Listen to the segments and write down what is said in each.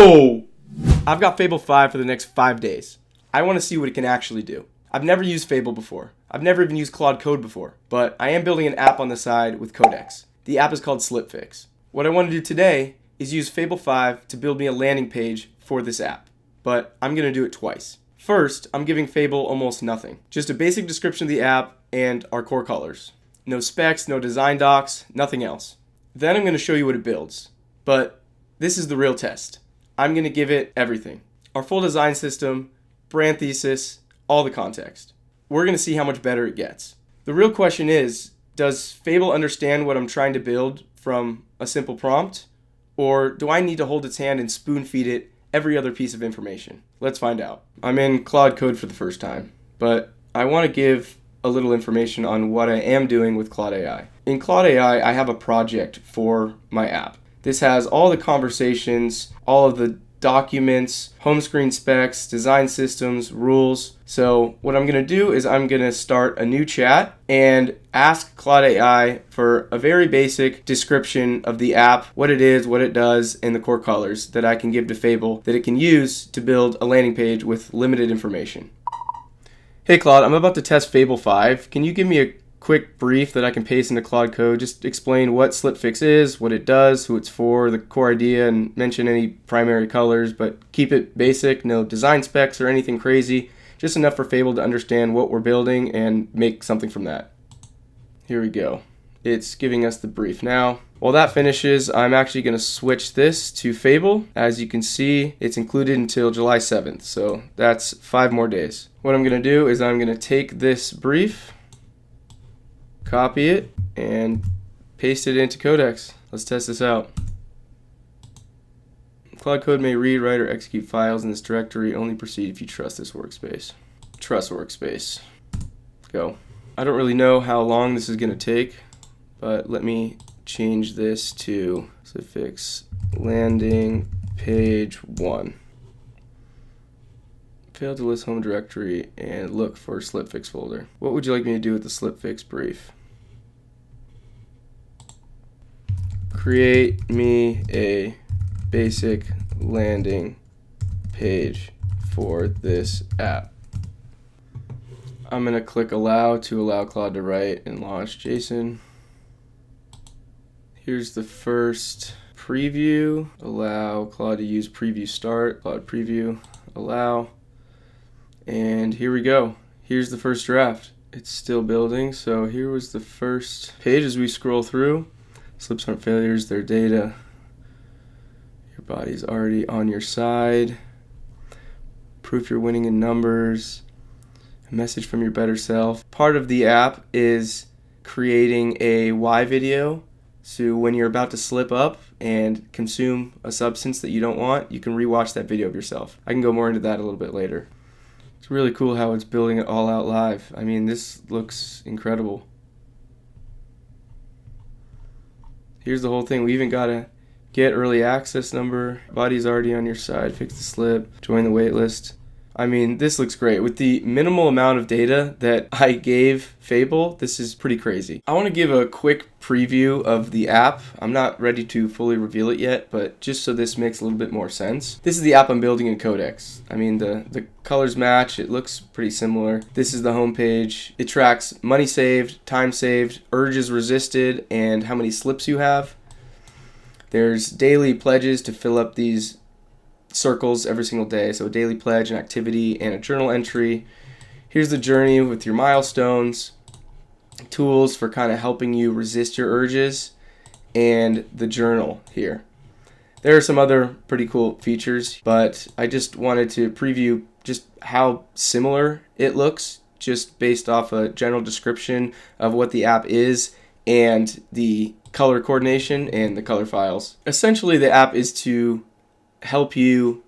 Whoa! I've got Fable 5 for the next 5 days. I want to see what it can actually do. I've never used Fable before. I've never even used Claude Code before, but I am building an app on the side with codecs. The app is called SlipFix. What I want to do today is use Fable 5 to build me a landing page for this app, but I'm going to do it twice. First, I'm giving Fable almost nothing. Just a basic description of the app and our core colors. No specs, no design docs, nothing else. Then I'm going to show you what it builds. But this is the real test. I'm going to give it everything. Our full design system, brand thesis, all the context. We're going to see how much better it gets. The real question is, does Fable understand what I'm trying to build from a simple prompt? Or do I need to hold its hand and spoon feed it every other piece of information? Let's find out. I'm in Claude Code for the first time, but I want to give a little information on what I am doing with Claude AI. In Claude AI, I have a project for my app. This has all the conversations, all of the documents, home screen specs, design systems, rules. So what I'm going to do is I'm going to start a new chat and ask Claude AI for a very basic description of the app, what it is, what it does, and the core colors that I can give to Fable that it can use to build a landing page with limited information. Hey Claude, I'm about to test Fable 5. Can you give me a quick brief that I can paste into Claude Code? Just explain what SlipFix is, what it does, who it's for, the core idea, and mention any primary colors, but keep it basic, no design specs or anything crazy, just enough for Fable to understand what we're building and make something from that. Here we go. It's giving us the brief. Now, while that finishes, I'm actually going to switch this to Fable. As you can see, it's included until July 7th, so that's 5 more days. What I'm going to do is I'm going to take this brief, copy it, and paste it into Codex. Let's test this out. Claude Code may read, write, or execute files in this directory. Only proceed if you trust this workspace. Trust workspace. Go. I don't really know how long this is going to take, but let me change this to SlipFix landing page 1. Fail to list home directory and look for SlipFix folder. What would you like me to do with the SlipFix brief? Create me a basic landing page for this app. I'm going to click allow to allow Claude to write and launch JSON. Here's the first preview. Allow Claude to use preview start. Claude preview. Allow. And here we go. Here's the first draft. It's still building. So here was the first page as we scroll through. Slips aren't failures, they're data. Your body's already on your side. Proof you're winning in numbers. A message from your better self. Part of the app is creating a why video. So when you're about to slip up and consume a substance that you don't want, you can rewatch that video of yourself. I can go more into that a little bit later. It's really cool how it's building it all out live. I mean, this looks incredible. Here's the whole thing. We even got a get early access number. Body's already on your side. Fix the slip. Join the waitlist. I mean, this looks great. With the minimal amount of data that I gave Fable, this is pretty crazy. I want to give a quick preview of the app. I'm not ready to fully reveal it yet, but just so this makes a little bit more sense. This is the app I'm building in Codex. I mean, the colors match. It looks pretty similar. This is the home page. It tracks money saved, time saved, urges resisted, and how many slips you have. There's daily pledges to fill up these circles every single day, so a daily pledge, an activity, and a journal entry. Here's the journey with your milestones, tools for kind of helping you resist your urges, and the journal here. There are some other pretty cool features, but I just wanted to preview just how similar it looks, just based off a general description of what the app is and the color coordination and the color files. Essentially, the app is to help you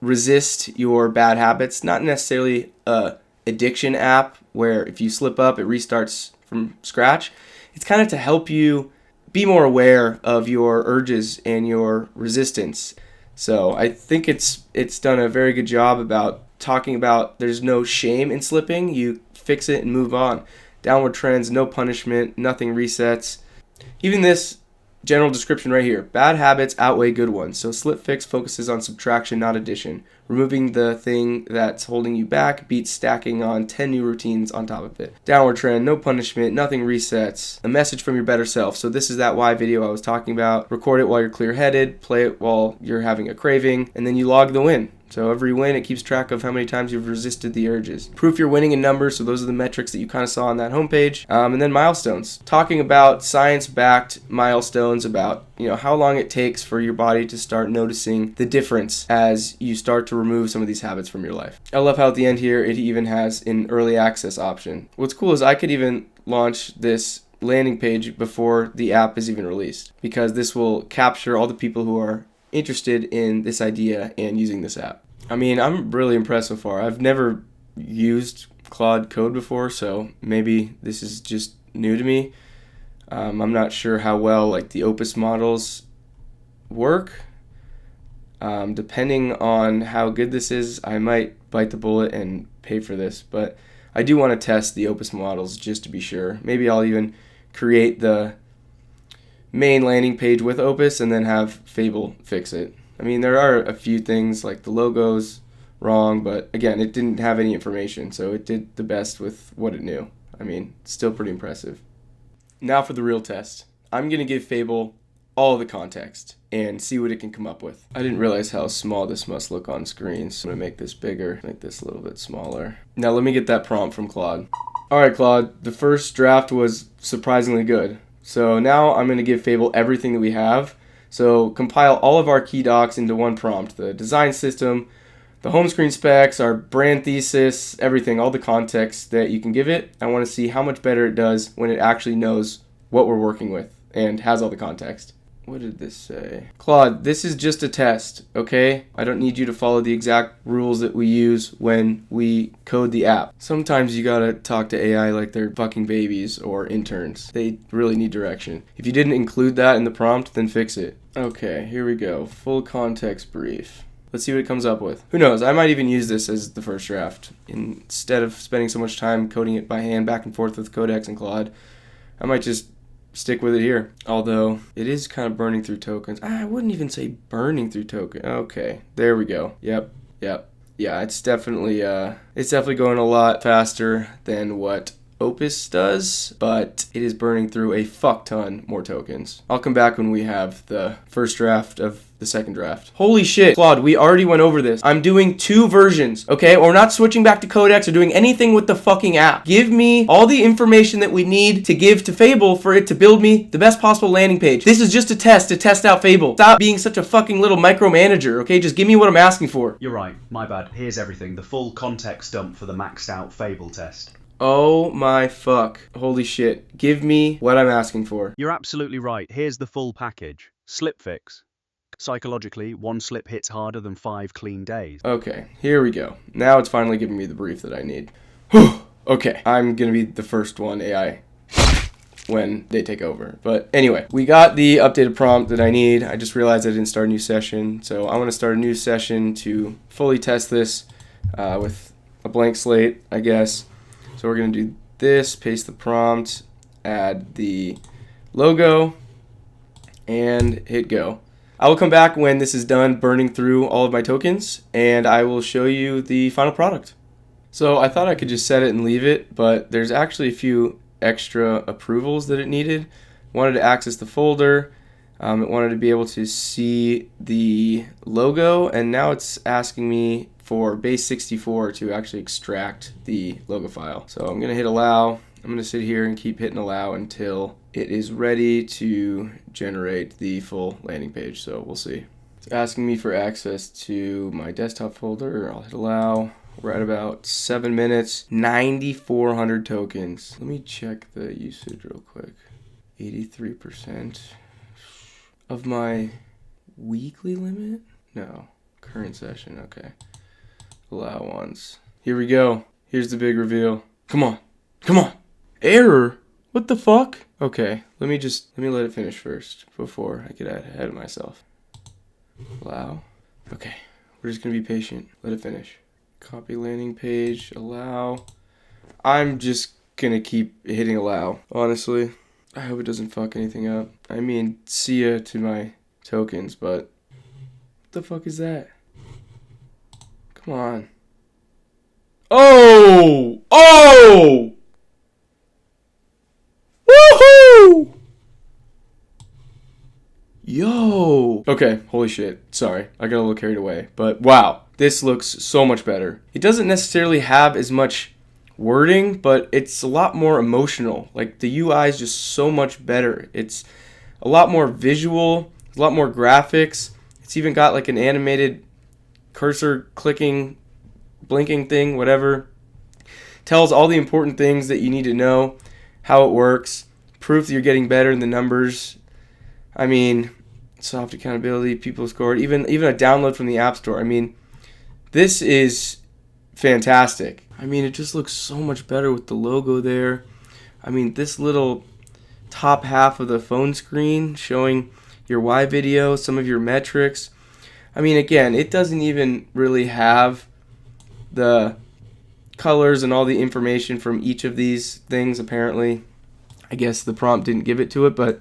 resist your bad habits, not necessarily a addiction app where if you slip up it restarts from scratch. It's kind of to help you be more aware of your urges and your resistance. So I think it's done a very good job about talking about there's no shame in slipping. You fix it and move on. Downward trends, no punishment, nothing resets. Even this General description right here. Bad habits outweigh good ones. So SlipFix focuses on subtraction, not addition. Removing the thing that's holding you back beats stacking on 10 new routines on top of it. Downward trend, no punishment, nothing resets. A message from your better self. So this is that why video I was talking about. Record it while you're clear-headed, play it while you're having a craving, and then you log the win. So every win, it keeps track of how many times you've resisted the urges. Proof you're winning in numbers, so those are the metrics that you kind of saw on that homepage. And then milestones. Talking about science-backed milestones about, how long it takes for your body to start noticing the difference as you start to remove some of these habits from your life. I love how at the end here, it even has an early access option. What's cool is I could even launch this landing page before the app is even released, because this will capture all the people who are interested in this idea and using this app. I mean, I'm really impressed so far. I've never used Claude Code before, so maybe this is just new to me. I'm not sure how well the Opus models work. Depending on how good this is, I might bite the bullet and pay for this, but I do want to test the Opus models just to be sure. Maybe I'll even create the main landing page with Opus and then have Fable fix it. I mean, there are a few things like the logo's wrong, but again, it didn't have any information, so it did the best with what it knew. I mean, still pretty impressive. Now for the real test. I'm going to give Fable all the context and see what it can come up with. I didn't realize how small this must look on screen, so I'm going to make this bigger, make this a little bit smaller. Now let me get that prompt from Claude. Alright Claude, the first draft was surprisingly good. So now I'm going to give Fable everything that we have. So compile all of our key docs into one prompt. The design system, the home screen specs, our brand thesis, everything, all the context that you can give it. I want to see how much better it does when it actually knows what we're working with and has all the context. What did this say? Claude, this is just a test, okay? I don't need you to follow the exact rules that we use when we code the app. Sometimes you gotta talk to AI like they're fucking babies or interns. They really need direction. If you didn't include that in the prompt, then fix it. Okay, here we go. Full context brief. Let's see what it comes up with. Who knows? I might even use this as the first draft. Instead of spending so much time coding it by hand back and forth with Codex and Claude, I might just stick with it here. Although it is kind of burning through tokens. I wouldn't even say burning through tokens. Okay, there we go. Yep. Yeah, it's definitely going a lot faster than what Opus does, but it is burning through a fuck ton more tokens. I'll come back when we have the first draft of the second draft. Holy shit, Claude, we already went over this. I'm doing 2 versions, okay? We're not switching back to Codex or doing anything with the fucking app. Give me all the information that we need to give to Fable for it to build me the best possible landing page. This is just a test to test out Fable. Stop being such a fucking little micromanager, okay? Just give me what I'm asking for. You're right, my bad. Here's everything. The full context dump for the maxed out Fable test. Oh my fuck. Holy shit. Give me what I'm asking for. You're absolutely right. Here's the full package. SlipFix. Psychologically, 1 slip hits harder than 5 clean days. Okay, here we go. Now it's finally giving me the brief that I need. Okay, I'm gonna be the first one AI when they take over. But anyway, we got the updated prompt that I need. I just realized I didn't start a new session, so I want to start a new session to fully test this with a blank slate, I guess. So we're going to do this, paste the prompt, add the logo, and hit go. I will come back when this is done burning through all of my tokens, and I will show you the final product. So I thought I could just set it and leave it, but there's actually a few extra approvals that it needed. It wanted to access the folder, it wanted to be able to see the logo, and now it's asking me for base 64 to actually extract the logo file. So I'm gonna hit allow. I'm gonna sit here and keep hitting allow until it is ready to generate the full landing page. So we'll see. It's asking me for access to my desktop folder. I'll hit allow. We're at about 7 minutes, 9,400 tokens. Let me check the usage real quick. 83% of my weekly limit? No, current session, okay. Allow once. Here we go. Here's the big reveal. Come on. Error? What the fuck? Okay, let me let it finish first before I get ahead of myself. Allow. Okay, we're just gonna be patient. Let it finish. Copy landing page, allow. I'm just gonna keep hitting allow, honestly. I hope it doesn't fuck anything up. I mean, see ya to my tokens, but what the fuck is that? Come on. Oh! Oh! Woohoo! Yo! Okay, holy shit. Sorry, I got a little carried away. But wow, this looks so much better. It doesn't necessarily have as much wording, but it's a lot more emotional. Like, the UI is just so much better. It's a lot more visual, a lot more graphics. It's even got like an animated cursor clicking, blinking thing, whatever. Tells all the important things that you need to know, how it works, proof that you're getting better in the numbers. I mean, soft accountability, people scored, even a download from the App Store. I mean, this is fantastic. I mean, it just looks so much better with the logo there. I mean, this little top half of the phone screen showing your Y video, some of your metrics. I mean, again, it doesn't even really have the colors and all the information from each of these things, apparently. I guess the prompt didn't give it to it, but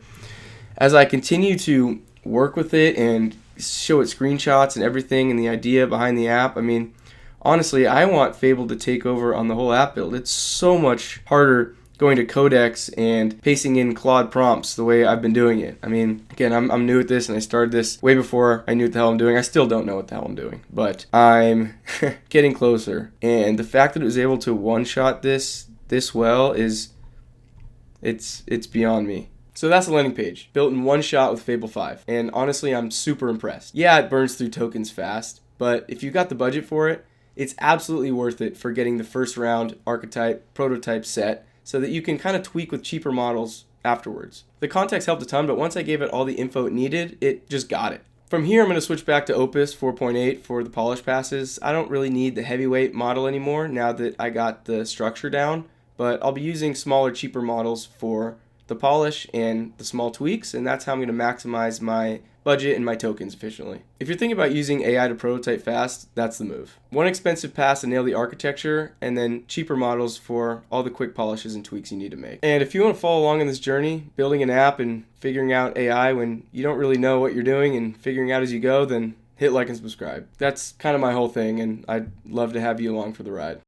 as I continue to work with it and show it screenshots and everything and the idea behind the app, I mean, honestly, I want Fable to take over on the whole app build. It's so much harder going to Codex and pasting in Claude prompts the way I've been doing it. I mean, again, I'm new at this, and I started this way before I knew what the hell I'm doing. I still don't know what the hell I'm doing, but I'm getting closer. And the fact that it was able to one-shot this well is, it's beyond me. So that's the landing page, built in one shot with Fable 5. And honestly, I'm super impressed. Yeah, it burns through tokens fast, but if you got the budget for it, it's absolutely worth it for getting the first round archetype prototype set so that you can kind of tweak with cheaper models afterwards. The context helped a ton, but once I gave it all the info it needed, it just got it. From here, I'm going to switch back to Opus 4.8 for the polish passes. I don't really need the heavyweight model anymore now that I got the structure down, but I'll be using smaller, cheaper models for the polish and the small tweaks, and that's how I'm going to maximize my budget and my tokens efficiently. If you're thinking about using AI to prototype fast, that's the move. One expensive pass to nail the architecture, and then cheaper models for all the quick polishes and tweaks you need to make. And if you want to follow along in this journey, building an app and figuring out AI when you don't really know what you're doing and figuring out as you go, then hit like and subscribe. That's kind of my whole thing, and I'd love to have you along for the ride.